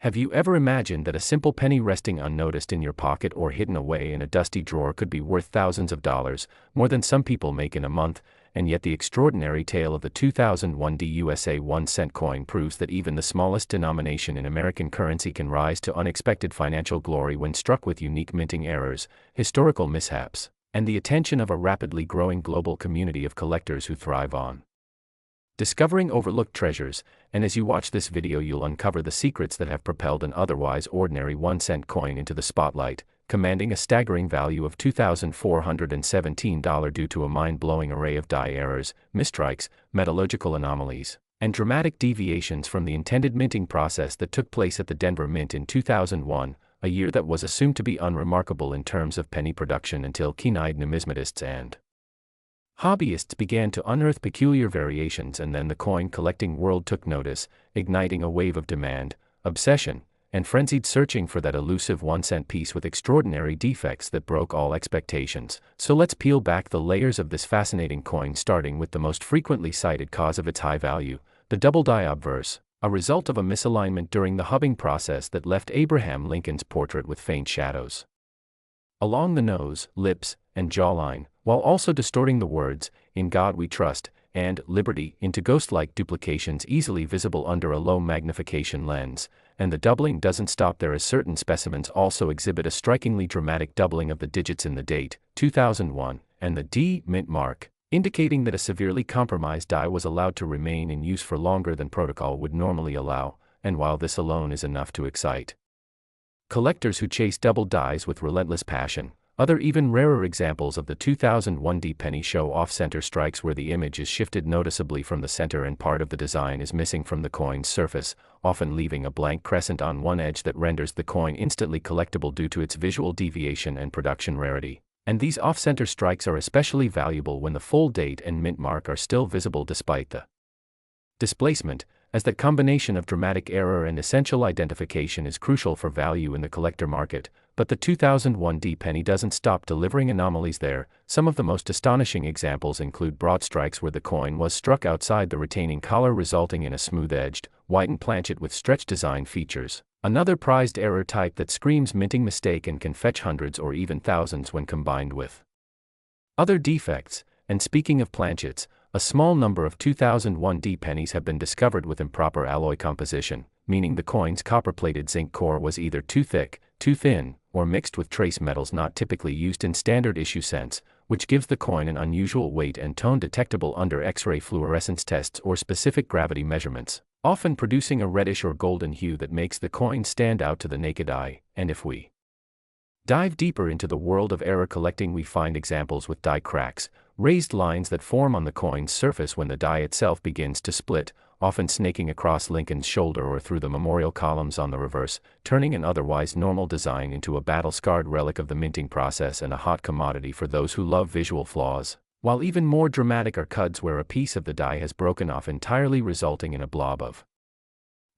Have you ever imagined that a simple penny resting unnoticed in your pocket or hidden away in a dusty drawer could be worth thousands of dollars, more than some people make in a month? And yet the extraordinary tale of the 2001 USA 1-cent coin proves that even the smallest denomination in American currency can rise to unexpected financial glory when struck with unique minting errors, historical mishaps, and the attention of a rapidly growing global community of collectors who thrive on discovering overlooked treasures. And as you watch this video, you'll uncover the secrets that have propelled an otherwise ordinary 1-cent coin into the spotlight, commanding a staggering value of $2,417 due to a mind-blowing array of die errors, misstrikes, metallurgical anomalies, and dramatic deviations from the intended minting process that took place at the Denver Mint in 2001, a year that was assumed to be unremarkable in terms of penny production until keen-eyed numismatists and hobbyists began to unearth peculiar variations, and then the coin collecting world took notice, igniting a wave of demand, obsession, and frenzied searching for that elusive 1-cent piece with extraordinary defects that broke all expectations. So let's peel back the layers of this fascinating coin, starting with the most frequently cited cause of its high value, the double die obverse, a result of a misalignment during the hubbing process that left Abraham Lincoln's portrait with faint shadows along the nose, lips, and jawline, while also distorting the words, "In God We Trust," and "Liberty" into ghost-like duplications easily visible under a low magnification lens. And the doubling doesn't stop there, as certain specimens also exhibit a strikingly dramatic doubling of the digits in the date, 2001, and the D mint mark, indicating that a severely compromised die was allowed to remain in use for longer than protocol would normally allow. And while this alone is enough to excite collectors who chase double dies with relentless passion, other even rarer examples of the 2001 D penny show off-center strikes where the image is shifted noticeably from the center and part of the design is missing from the coin's surface, often leaving a blank crescent on one edge that renders the coin instantly collectible due to its visual deviation and production rarity. And these off-center strikes are especially valuable when the full date and mint mark are still visible despite the displacement, as that combination of dramatic error and essential identification is crucial for value in the collector market. But the 2001 D penny doesn't stop delivering anomalies there. Some of the most astonishing examples include broad strikes where the coin was struck outside the retaining collar, resulting in a smooth-edged, whitened planchet with stretch design features, another prized error type that screams minting mistake and can fetch hundreds or even thousands when combined with other defects. And speaking of planchets, a small number of 2001 D pennies have been discovered with improper alloy composition, meaning the coin's copper-plated zinc core was either too thick, too thin, or mixed with trace metals not typically used in standard issue cents, which gives the coin an unusual weight and tone detectable under X-ray fluorescence tests or specific gravity measurements, often producing a reddish or golden hue that makes the coin stand out to the naked eye. And if we dive deeper into the world of error collecting, we find examples with die cracks, raised lines that form on the coin's surface when the die itself begins to split, often snaking across Lincoln's shoulder or through the memorial columns on the reverse, turning an otherwise normal design into a battle-scarred relic of the minting process and a hot commodity for those who love visual flaws. While even more dramatic are cuts where a piece of the die has broken off entirely, resulting in a blob of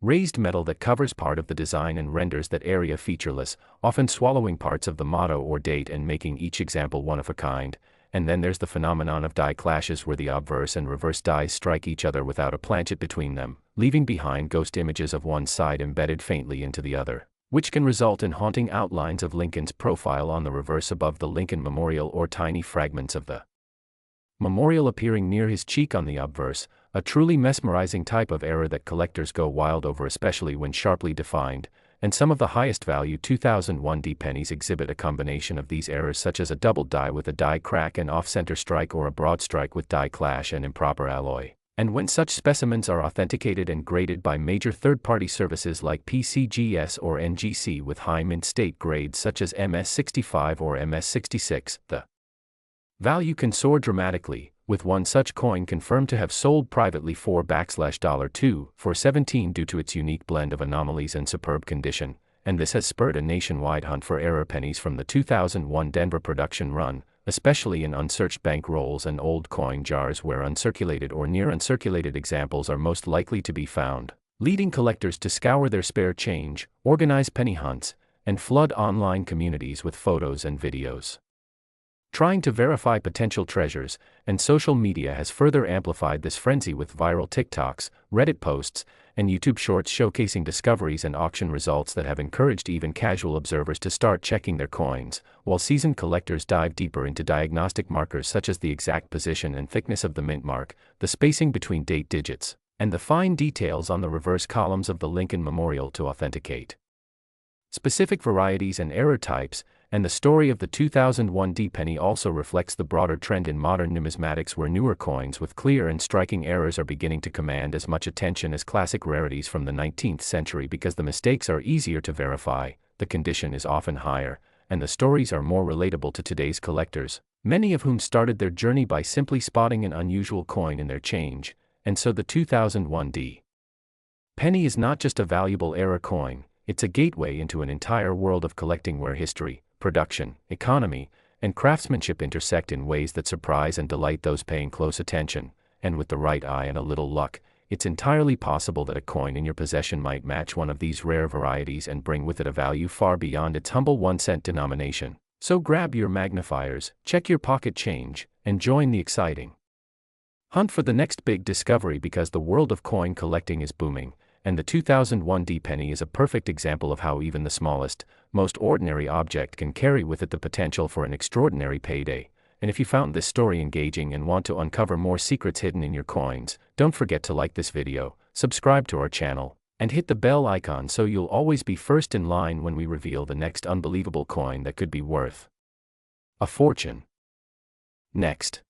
raised metal that covers part of the design and renders that area featureless, often swallowing parts of the motto or date and making each example one of a kind. And then there's the phenomenon of die clashes where the obverse and reverse dies strike each other without a planchet between them, leaving behind ghost images of one side embedded faintly into the other, which can result in haunting outlines of Lincoln's profile on the reverse above the Lincoln Memorial or tiny fragments of the memorial appearing near his cheek on the obverse, a truly mesmerizing type of error that collectors go wild over, especially when sharply defined. And some of the highest value 2001 D pennies exhibit a combination of these errors, such as a double die with a die crack and off-center strike, or a broad strike with die clash and improper alloy. And when such specimens are authenticated and graded by major third-party services like PCGS or NGC with high mint state grades such as MS65 or MS66, the value can soar dramatically, with one such coin confirmed to have sold privately for $2 for 17 due to its unique blend of anomalies and superb condition. And this has spurred a nationwide hunt for error pennies from the 2001 Denver production run, especially in unsearched bank rolls and old coin jars where uncirculated or near uncirculated examples are most likely to be found, leading collectors to scour their spare change, organize penny hunts, and flood online communities with photos and videos trying to verify potential treasures, and social media has further amplified this frenzy with viral TikToks, Reddit posts, and YouTube shorts showcasing discoveries and auction results that have encouraged even casual observers to start checking their coins, while seasoned collectors dive deeper into diagnostic markers such as the exact position and thickness of the mint mark, the spacing between date digits, and the fine details on the reverse columns of the Lincoln Memorial to authenticate specific varieties and error types. And the story of the 2001 D penny also reflects the broader trend in modern numismatics, where newer coins with clear and striking errors are beginning to command as much attention as classic rarities from the 19th century because the mistakes are easier to verify, the condition is often higher, and the stories are more relatable to today's collectors, many of whom started their journey by simply spotting an unusual coin in their change. And so the 2001 D penny is not just a valuable era coin, it's a gateway into an entire world of collecting where history, production, economy, and craftsmanship intersect in ways that surprise and delight those paying close attention. And with the right eye and a little luck, it's entirely possible that a coin in your possession might match one of these rare varieties and bring with it a value far beyond its humble 1-cent denomination. So grab your magnifiers, check your pocket change, and join the exciting hunt for the next big discovery, because the world of coin collecting is booming. And the 2001 D penny is a perfect example of how even the smallest, most ordinary object can carry with it the potential for an extraordinary payday. And if you found this story engaging and want to uncover more secrets hidden in your coins, don't forget to like this video, subscribe to our channel, and hit the bell icon so you'll always be first in line when we reveal the next unbelievable coin that could be worth a fortune. Next.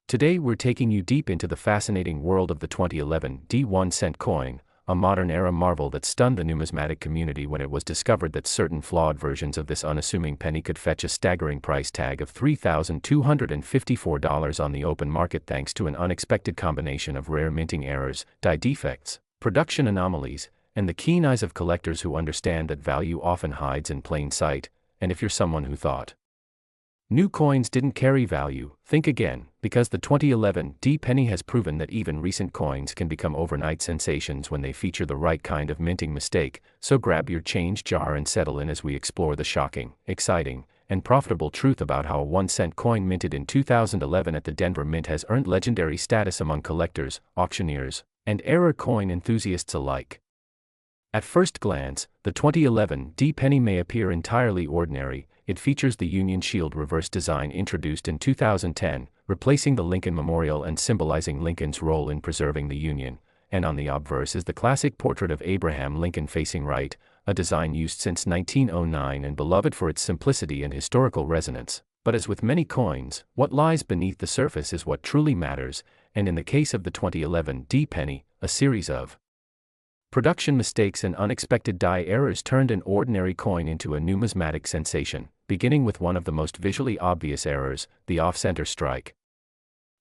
Today we're taking you deep into the fascinating world of the 2011 D 1-cent coin, a modern-era marvel that stunned the numismatic community when it was discovered that certain flawed versions of this unassuming penny could fetch a staggering price tag of $3,254 on the open market thanks to an unexpected combination of rare minting errors, die defects, production anomalies, and the keen eyes of collectors who understand that value often hides in plain sight. And if you're someone who thought new coins didn't carry value, think again, because the 2011 D penny has proven that even recent coins can become overnight sensations when they feature the right kind of minting mistake. So grab your change jar and settle in as we explore the shocking, exciting, and profitable truth about how a 1-cent coin minted in 2011 at the Denver Mint has earned legendary status among collectors, auctioneers, and error coin enthusiasts alike. At first glance, the 2011 D penny may appear entirely ordinary. It features the Union Shield reverse design introduced in 2010, replacing the Lincoln Memorial and symbolizing Lincoln's role in preserving the Union. And on the obverse is the classic portrait of Abraham Lincoln facing right, a design used since 1909 and beloved for its simplicity and historical resonance. But as with many coins, what lies beneath the surface is what truly matters, and in the case of the 2011 D penny, a series of production mistakes and unexpected die errors turned an ordinary coin into a numismatic sensation, beginning with one of the most visually obvious errors, the off-center strike.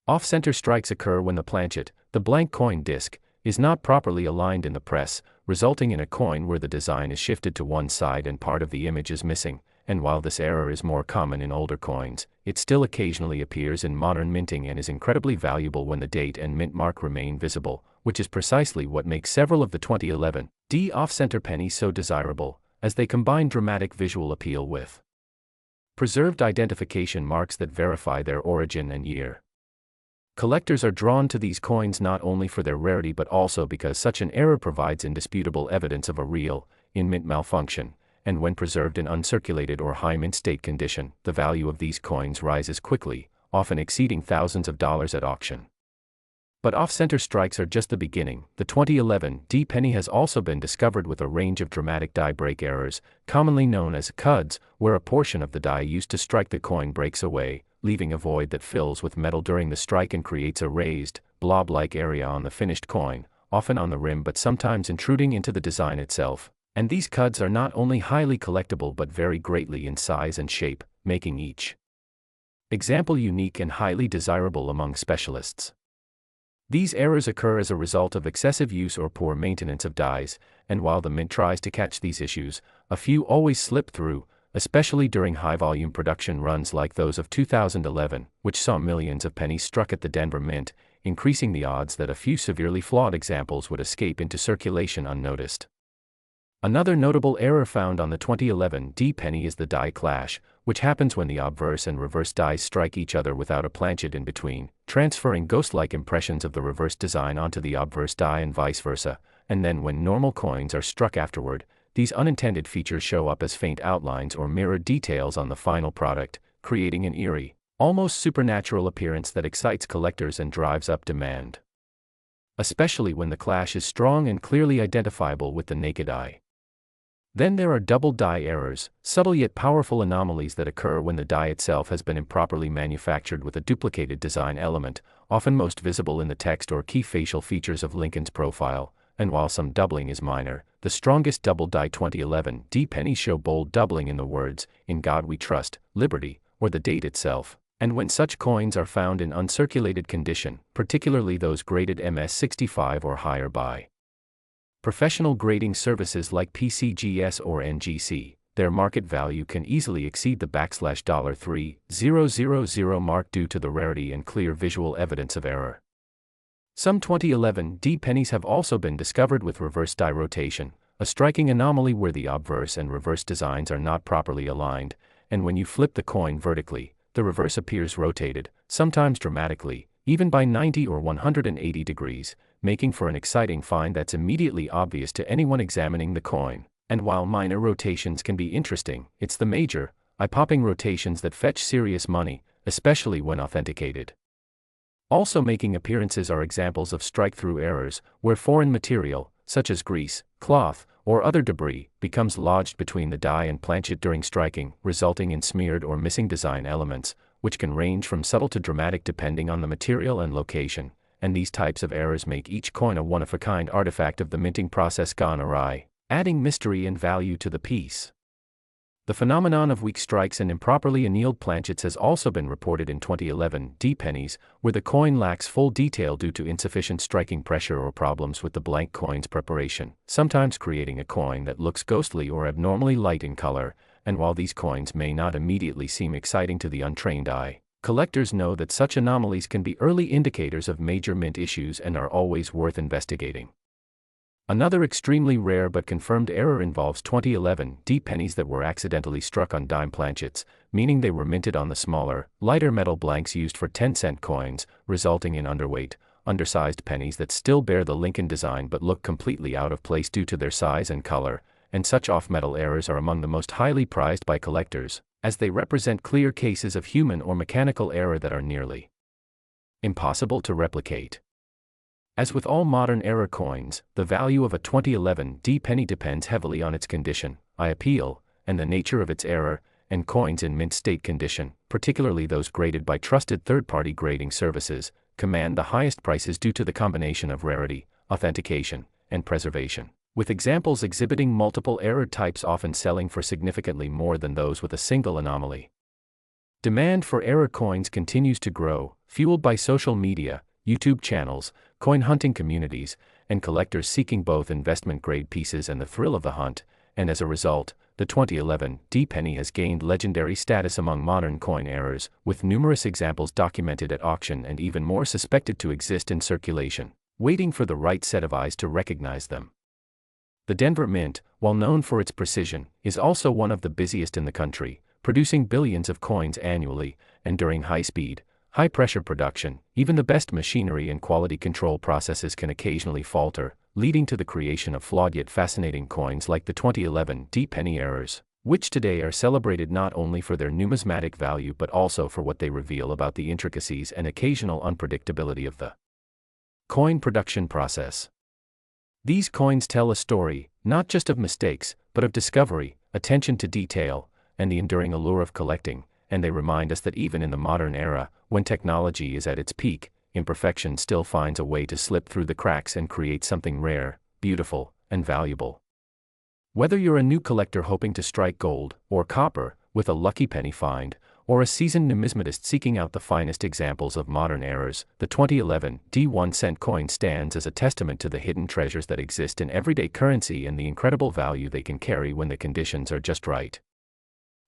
Off-center strikes occur when the planchet, the blank coin disc, is not properly aligned in the press, resulting in a coin where the design is shifted to one side and part of the image is missing. And while this error is more common in older coins, it still occasionally appears in modern minting and is incredibly valuable when the date and mint mark remain visible, which is precisely what makes several of the 2011 D off-center pennies so desirable, as they combine dramatic visual appeal with preserved identification marks that verify their origin and year. Collectors are drawn to these coins not only for their rarity but also because such an error provides indisputable evidence of a real, in-mint malfunction. And when preserved in uncirculated or high mint state condition, the value of these coins rises quickly, often exceeding thousands of dollars at auction. But off-center strikes are just the beginning. The 2011 D penny has also been discovered with a range of dramatic die break errors, commonly known as cuds, where a portion of the die used to strike the coin breaks away, leaving a void that fills with metal during the strike and creates a raised, blob-like area on the finished coin, often on the rim but sometimes intruding into the design itself. And these cuds are not only highly collectible but vary greatly in size and shape, making each example unique and highly desirable among specialists. These errors occur as a result of excessive use or poor maintenance of dies, and while the mint tries to catch these issues, a few always slip through, especially during high-volume production runs like those of 2011, which saw millions of pennies struck at the Denver Mint, increasing the odds that a few severely flawed examples would escape into circulation unnoticed. Another notable error found on the 2011 D penny is the die clash, which happens when the obverse and reverse dies strike each other without a planchet in between, transferring ghost-like impressions of the reverse design onto the obverse die and vice versa, and then when normal coins are struck afterward, these unintended features show up as faint outlines or mirrored details on the final product, creating an eerie, almost supernatural appearance that excites collectors and drives up demand. Especially when the clash is strong and clearly identifiable with the naked eye. Then there are double die errors, subtle yet powerful anomalies that occur when the die itself has been improperly manufactured with a duplicated design element, often most visible in the text or key facial features of Lincoln's profile, and while some doubling is minor, the strongest double die 2011 D pennies show bold doubling in the words, "In God We Trust," "Liberty," or the date itself. And when such coins are found in uncirculated condition, particularly those graded MS65 or higher by professional grading services like PCGS or NGC, their market value can easily exceed the $3,000 mark due to the rarity and clear visual evidence of error. Some 2011 D pennies have also been discovered with reverse die rotation, a striking anomaly where the obverse and reverse designs are not properly aligned, and when you flip the coin vertically, the reverse appears rotated, sometimes dramatically, even by 90 or 180 degrees, making for an exciting find that's immediately obvious to anyone examining the coin. And while minor rotations can be interesting, it's the major, eye-popping rotations that fetch serious money, especially when authenticated. Also making appearances are examples of strike-through errors, where foreign material, such as grease, cloth, or other debris, becomes lodged between the die and planchet during striking, resulting in smeared or missing design elements, which can range from subtle to dramatic depending on the material and location, and these types of errors make each coin a one-of-a-kind artifact of the minting process gone awry, adding mystery and value to the piece. The phenomenon of weak strikes and improperly annealed planchets has also been reported in 2011 D pennies, where the coin lacks full detail due to insufficient striking pressure or problems with the blank coin's preparation, sometimes creating a coin that looks ghostly or abnormally light in color. And while these coins may not immediately seem exciting to the untrained eye, collectors know that such anomalies can be early indicators of major mint issues and are always worth investigating. Another extremely rare but confirmed error involves 2011 D pennies that were accidentally struck on dime planchets, meaning they were minted on the smaller, lighter metal blanks used for 10-cent coins, resulting in underweight, undersized pennies that still bear the Lincoln design but look completely out of place due to their size and color, and such off-metal errors are among the most highly prized by collectors, as they represent clear cases of human or mechanical error that are nearly impossible to replicate. As with all modern era coins, the value of a 2011 D penny depends heavily on its condition, eye appeal, and the nature of its error, and coins in mint state condition, particularly those graded by trusted third-party grading services, command the highest prices due to the combination of rarity, authentication, and preservation, with examples exhibiting multiple error types often selling for significantly more than those with a single anomaly. Demand for error coins continues to grow, fueled by social media, YouTube channels, coin hunting communities, and collectors seeking both investment-grade pieces and the thrill of the hunt, and as a result, the 2011 D penny has gained legendary status among modern coin errors, with numerous examples documented at auction and even more suspected to exist in circulation, waiting for the right set of eyes to recognize them. The Denver Mint, while known for its precision, is also one of the busiest in the country, producing billions of coins annually, and during high-speed, high-pressure production, even the best machinery and quality control processes can occasionally falter, leading to the creation of flawed yet fascinating coins like the 2011 D penny errors, which today are celebrated not only for their numismatic value but also for what they reveal about the intricacies and occasional unpredictability of the coin production process. These coins tell a story, not just of mistakes, but of discovery, attention to detail, and the enduring allure of collecting, and they remind us that even in the modern era, when technology is at its peak, imperfection still finds a way to slip through the cracks and create something rare, beautiful, and valuable. Whether you're a new collector hoping to strike gold, or copper, with a lucky penny find, or a seasoned numismatist seeking out the finest examples of modern errors, the 2011 D 1-cent coin stands as a testament to the hidden treasures that exist in everyday currency and the incredible value they can carry when the conditions are just right.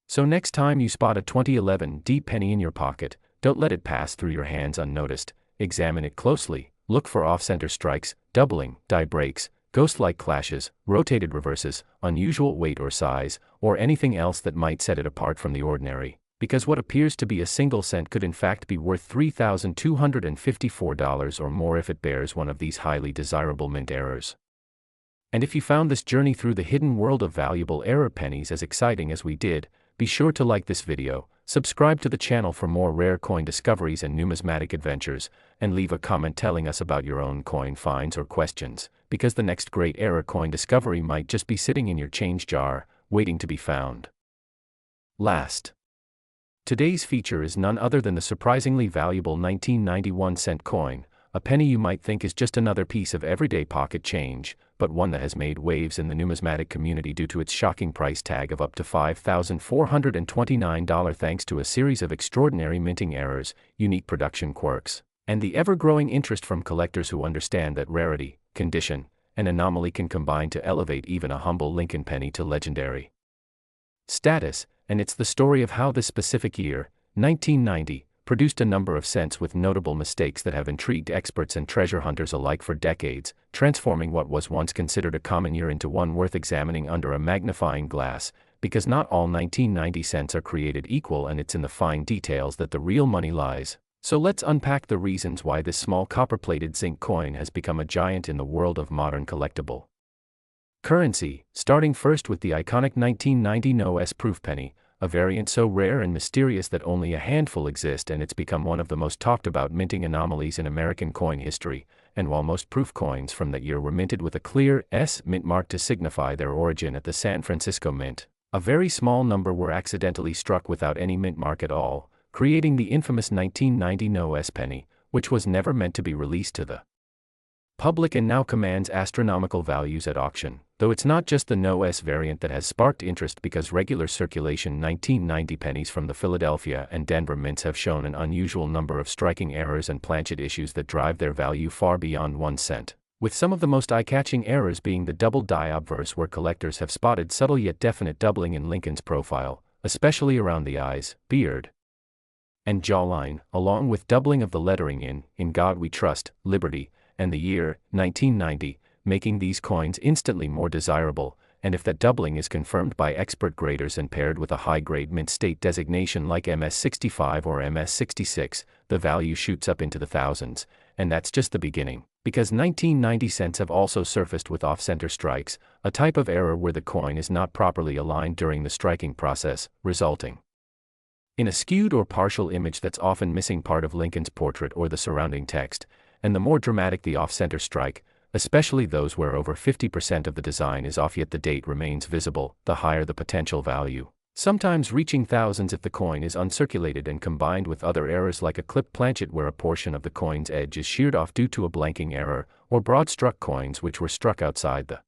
So next time you spot a 2011 D penny in your pocket, don't let it pass through your hands unnoticed. Examine it closely, look for off-center strikes, doubling, die breaks, ghost-like clashes, rotated reverses, unusual weight or size, or anything else that might set it apart from the ordinary, because what appears to be a single cent could in fact be worth $3,254 or more if it bears one of these highly desirable mint errors. And if you found this journey through the hidden world of valuable error pennies as exciting as we did, be sure to like this video, subscribe to the channel for more rare coin discoveries and numismatic adventures, and leave a comment telling us about your own coin finds or questions, because the next great error coin discovery might just be sitting in your change jar, waiting to be found. Last. Today's feature is none other than the surprisingly valuable 1991 cent coin, a penny you might think is just another piece of everyday pocket change, but one that has made waves in the numismatic community due to its shocking price tag of up to $5,429 thanks to a series of extraordinary minting errors, unique production quirks, and the ever-growing interest from collectors who understand that rarity, condition, and anomaly can combine to elevate even a humble Lincoln penny to legendary status, and it's the story of how this specific year, 1990, produced a number of cents with notable mistakes that have intrigued experts and treasure hunters alike for decades, transforming what was once considered a common year into one worth examining under a magnifying glass, because not all 1990 cents are created equal, and it's in the fine details that the real money lies. So let's unpack the reasons why this small copper-plated zinc coin has become a giant in the world of modern collectible currency, starting first with the iconic 1990 No-S proof penny, a variant so rare and mysterious that only a handful exist, and it's become one of the most talked about minting anomalies in American coin history. And while most proof coins from that year were minted with a clear S mint mark to signify their origin at the San Francisco Mint, a very small number were accidentally struck without any mint mark at all, creating the infamous 1990 No-S penny, which was never meant to be released to the public and now commands astronomical values at auction, though it's not just the No-S variant that has sparked interest, because regular circulation 1990 pennies from the Philadelphia and Denver mints have shown an unusual number of striking errors and planchet issues that drive their value far beyond 1 cent, with some of the most eye-catching errors being the double die obverse, where collectors have spotted subtle yet definite doubling in Lincoln's profile, especially around the eyes, beard, and jawline, along with doubling of the lettering in God We Trust, Liberty, and the year, 1990, making these coins instantly more desirable, and if that doubling is confirmed by expert graders and paired with a high-grade mint state designation like MS65 or MS66, the value shoots up into the thousands, and that's just the beginning, because 1990 cents have also surfaced with off-center strikes, a type of error where the coin is not properly aligned during the striking process, resulting in a skewed or partial image that's often missing part of Lincoln's portrait or the surrounding text. And the more dramatic the off-center strike, especially those where over 50% of the design is off yet the date remains visible, the higher the potential value, sometimes reaching thousands if the coin is uncirculated and combined with other errors like a clipped planchet where a portion of the coin's edge is sheared off due to a blanking error, or broad-struck coins which were struck outside the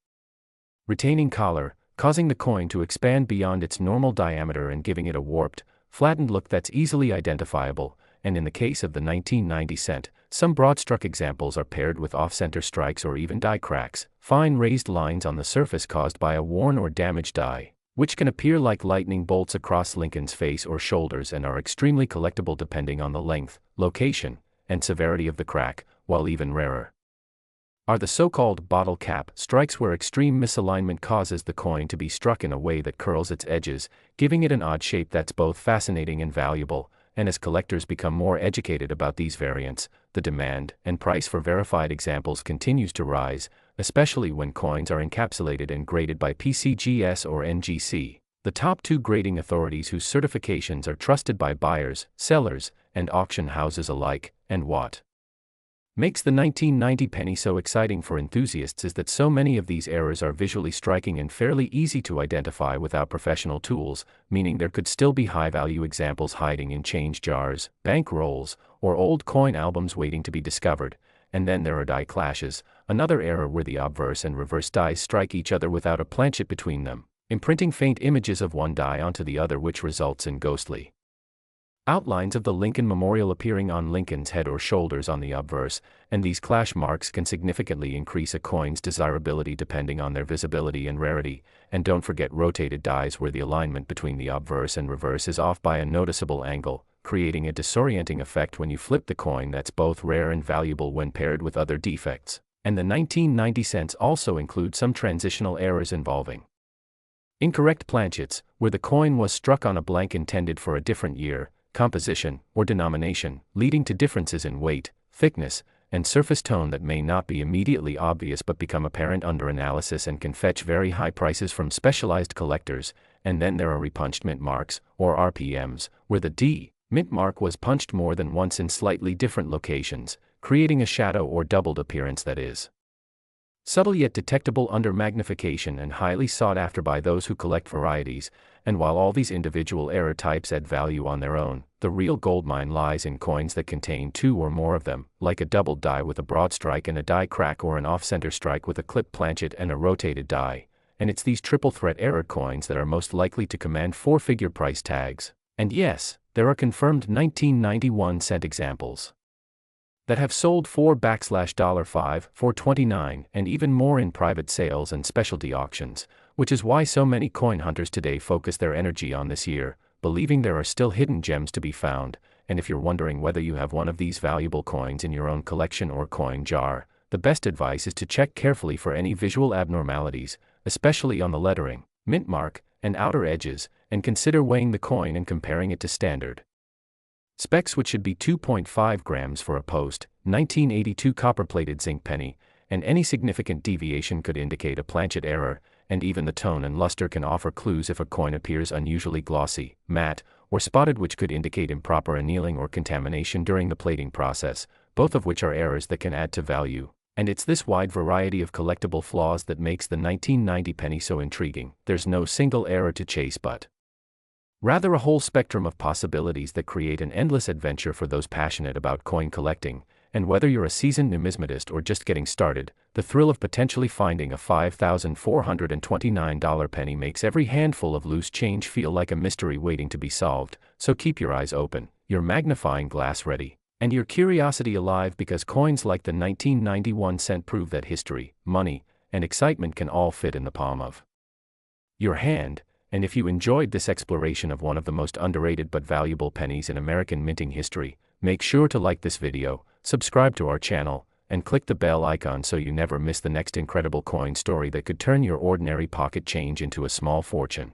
retaining collar, causing the coin to expand beyond its normal diameter and giving it a warped, flattened look that's easily identifiable. And in the case of the 1990 cent, some broad-struck examples are paired with off-center strikes or even die cracks, fine raised lines on the surface caused by a worn or damaged die, which can appear like lightning bolts across Lincoln's face or shoulders and are extremely collectible depending on the length, location, and severity of the crack, while even rarer are the so-called bottle cap strikes, where extreme misalignment causes the coin to be struck in a way that curls its edges, giving it an odd shape that's both fascinating and valuable. And as collectors become more educated about these variants, the demand and price for verified examples continues to rise, especially when coins are encapsulated and graded by PCGS or NGC, the top two grading authorities whose certifications are trusted by buyers, sellers, and auction houses alike. And what makes the 1990 penny so exciting for enthusiasts is that so many of these errors are visually striking and fairly easy to identify without professional tools, meaning there could still be high-value examples hiding in change jars, bank rolls, or old coin albums waiting to be discovered. And then there are die clashes, another error where the obverse and reverse dies strike each other without a planchet between them, imprinting faint images of one die onto the other, which results in ghostly outlines of the Lincoln Memorial appearing on Lincoln's head or shoulders on the obverse, and these clash marks can significantly increase a coin's desirability depending on their visibility and rarity. And don't forget rotated dies where the alignment between the obverse and reverse is off by a noticeable angle, creating a disorienting effect when you flip the coin that's both rare and valuable when paired with other defects. And the 1990 cents also include some transitional errors involving incorrect planchets, where the coin was struck on a blank intended for a different year, composition, or denomination, leading to differences in weight, thickness, and surface tone that may not be immediately obvious but become apparent under analysis and can fetch very high prices from specialized collectors. And then there are repunched mint marks, or RPMs, where the D mint mark was punched more than once in slightly different locations, creating a shadow or doubled appearance that is subtle yet detectable under magnification and highly sought after by those who collect varieties. And while all these individual error types add value on their own, the real goldmine lies in coins that contain two or more of them, like a doubled die with a broad strike and a die crack, or an off-center strike with a clipped planchet and a rotated die. And it's these triple threat error coins that are most likely to command four-figure price tags. And yes, there are confirmed 1991 cent examples that have sold for $5, $4.29, and even more in private sales and specialty auctions, which is why so many coin hunters today focus their energy on this year, believing there are still hidden gems to be found. And if you're wondering whether you have one of these valuable coins in your own collection or coin jar, the best advice is to check carefully for any visual abnormalities, especially on the lettering, mint mark, and outer edges, and consider weighing the coin and comparing it to standard specs, which should be 2.5 grams for a post 1982 copper-plated zinc penny, and any significant deviation could indicate a planchet error. And even the tone and luster can offer clues if a coin appears unusually glossy, matte, or spotted, which could indicate improper annealing or contamination during the plating process, both of which are errors that can add to value. And it's this wide variety of collectible flaws that makes the 1990 penny so intriguing. There's no single error to chase, but rather a whole spectrum of possibilities that create an endless adventure for those passionate about coin collecting. And whether you're a seasoned numismatist or just getting started, the thrill of potentially finding a $5,429 penny makes every handful of loose change feel like a mystery waiting to be solved. So keep your eyes open, your magnifying glass ready, and your curiosity alive, because coins like the 1991 cent prove that history, money, and excitement can all fit in the palm of your hand. And if you enjoyed this exploration of one of the most underrated but valuable pennies in American minting history, make sure to like this video, subscribe to our channel, and click the bell icon so you never miss the next incredible coin story that could turn your ordinary pocket change into a small fortune.